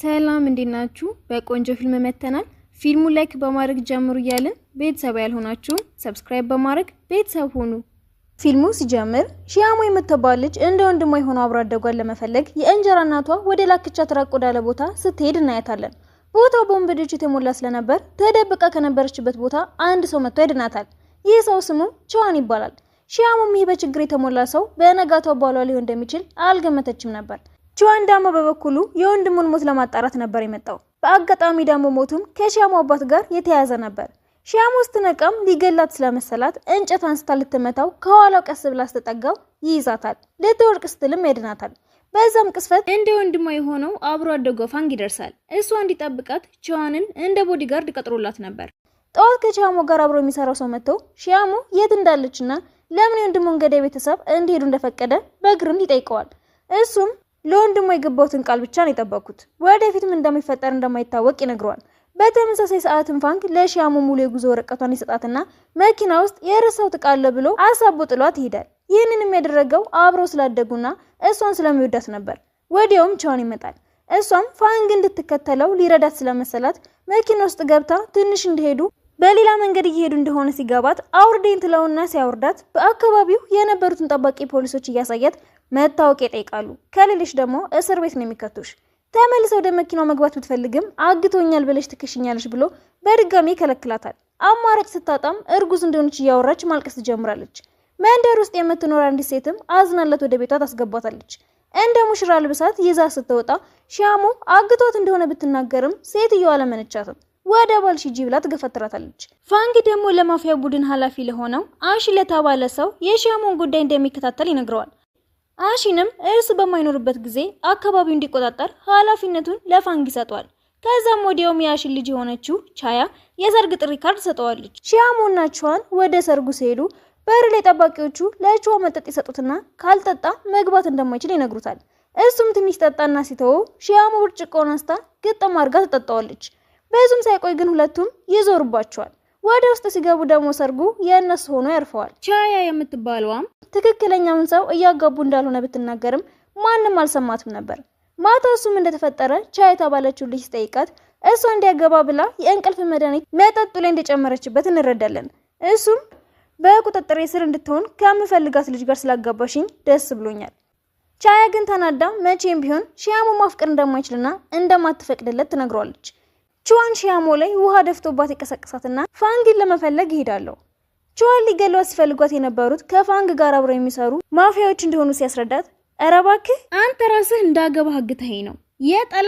ሰላም እንዴናችሁ? በቆንጆ ፊልም መተናል። ፊልሙ ላይክ በማድረግ ጀምሩ እያልን ቤተሰብ ያልሆናችሁ ሰብስክራይብ በማድረግ ቤተሰብ ሆኑ። ፊልሙ ሲጀምር ሺያሞ የምትባል ልጅ እንደ ወንድሟ የሆነው አብሮ አደጓን ለመፈለግ የእንጀራ እናቷ ወደ ላክቻት ራቅ ወዳለ ቦታ ስትሄድ እናያታለን። ቦታው በወንበዴዎች የተሞላ ስለነበር ተደብቃ ከነበረችበት ቦታ አንድ ሰው መጥቶ ያድናታል። ይህ ሰው ስሙ ቹዋን ይባላል። ሺያሞም ይህ በችግር የተሞላ ሰው በነጋታው ባሏ ሊሆን እንደሚችል አልገመተችም ነበር። ቹዋን ዳሞ በበኩሉ የወንድሙን ሞት ለማጣራት ነበር የመጣው። በአጋጣሚ ዳሞ ሞቱም ከሺያሞ አባት ጋር የተያያዘ ነበር። ሺያሞ ስትነቃም ሊገላት ስለመሰላት እንጨት አንስታ ልትመታው ከኋላው ቀስ ብላ ስትጠጋው ይይዛታል። ልትወድቅ ስትልም ያድናታል። በዛም ቅስፈት እንደ ወንድሟ የሆነው አብሮ አደጓ ፋንግ ይደርሳል። እሷ እንዲጠብቃት ቹዋንን እንደ ቦዲጋርድ ቀጥሮላት ነበር። ጠዋት ከሺያሞ ጋር አብሮ የሚሰራው ሰው መጥቶ ሺያሞ የት እንዳለችና ለምን የወንድሙን ገዳይ ቤተሰብ እንዲሄዱ እንደፈቀደ በግርም ይጠይቀዋል። እሱም ለወንድሙ የገባውትን ቃል ብቻ ነው የጠበቁት፣ ወደፊትም እንደሚፈጠር እንደማይታወቅ ይነግረዋል። በተመሳሳይ ሰዓትም ፋንግ ለሺያሞ ሙሉ የጉዞ ወረቀቷን ይሰጣትና መኪና ውስጥ የረሳው ተቃለ ብሎ አሳቦ ጥሏት ይሄዳል። ይህንንም ያደረገው አብሮ ስላደጉና እሷን ስለሚወዳት ነበር። ወዲያውም ቹዋን ይመጣል። እሷም ፋንግ እንድትከተለው ሊረዳት ስለመሰላት መኪና ውስጥ ገብታ ትንሽ እንደሄዱ በሌላ መንገድ እየሄዱ እንደሆነ ሲገባት አውርደኝ ትለውና ሲያወርዳት በአካባቢው የነበሩትን ጠባቂ ፖሊሶች እያሳያት መታወቂያ ይጠይቃሉ። ከሌሎች ደግሞ እስር ቤት ነው የሚከቱሽ። ተመልሰው ወደ መኪናው መግባት ብትፈልግም አግቶኛል ብለሽ ትከሽኛለሽ ብሎ በድጋሚ ይከለክላታል። አማራጭ ስታጣም እርጉዝ እንደሆነች እያወራች ማልቀስ ትጀምራለች። መንደር ውስጥ የምትኖር አንዲት ሴትም አዝናለት ወደ ቤቷ ታስገባታለች። እንደ ሙሽራ ልብሳት ይዛ ስትወጣ ሺያሞ አግቷት እንደሆነ ብትናገርም ሴትዮዋ አላመነቻትም። ወደ ባልሽ ሂጂ ብላ ትገፈትራታለች። ፋንግ ደግሞ ለማፊያ ቡድን ኃላፊ ለሆነው አሺ ለተባለ ሰው የሺያሞን ጉዳይ እንደሚከታተል ይነግረዋል። አሺንም እርሱ በማይኖርበት ጊዜ አካባቢው እንዲቆጣጠር ኃላፊነቱን ለፋንግ ይሰጠዋል። ከዛም ወዲያውም የአሺን ልጅ የሆነችው ቻያ የሰርግ ጥሪ ካርድ ሰጠዋለች። ሺያሞና ቹዋን ወደ ሰርጉ ሲሄዱ በር ላይ ጠባቂዎቹ ለቹዋ መጠጥ ይሰጡትና ካልጠጣ መግባት እንደማይችል ይነግሩታል። እሱም ትንሽ ጠጣና ሲተወው ሺያሞ ብርጭቆውን አንስታ ግጥም አድርጋ ትጠጣዋለች። በዙም ሳይቆይ ግን ሁለቱም ይዞርባቸዋል። ወደ ውስጥ ሲገቡ ደግሞ ሰርጉ የእነሱ ሆኖ ያርፈዋል። ቻያ የምትባለዋም ትክክለኛውን ሰው እያጋቡ እንዳልሆነ ብትናገርም ማንም አልሰማትም ነበር። ማታ እሱም እንደተፈጠረ ቻያ የተባለችው ልጅ ጠይቃት እሷ እንዲያገባ ብላ የእንቅልፍ መድኃኒት መጠጡ ላይ እንደጨመረችበት እንረዳለን። እሱም በቁጥጥር ስር እንድትሆን ከምፈልጋት ልጅ ጋር ስላጋባሽኝ ደስ ብሎኛል። ቻያ ግን ተናዳ መቼም ቢሆን ሺያሞ ማፍቀር እንደማይችልና እንደማትፈቅድለት ትነግሯለች። ቹዋን ሺያሞ ላይ ውሃ ደፍቶባት ይቀሰቅሳትና ፋንግን ለመፈለግ ይሄዳሉ። ቹዋን ሊገሏት ሲፈልጓት የነበሩት ከፋንግ ጋር አብረው የሚሰሩ ማፊያዎች እንደሆኑ ሲያስረዳት ኧረ እባክህ አንተ ራስህ እንዳገባ ህግተኸኝ ነው የጠላት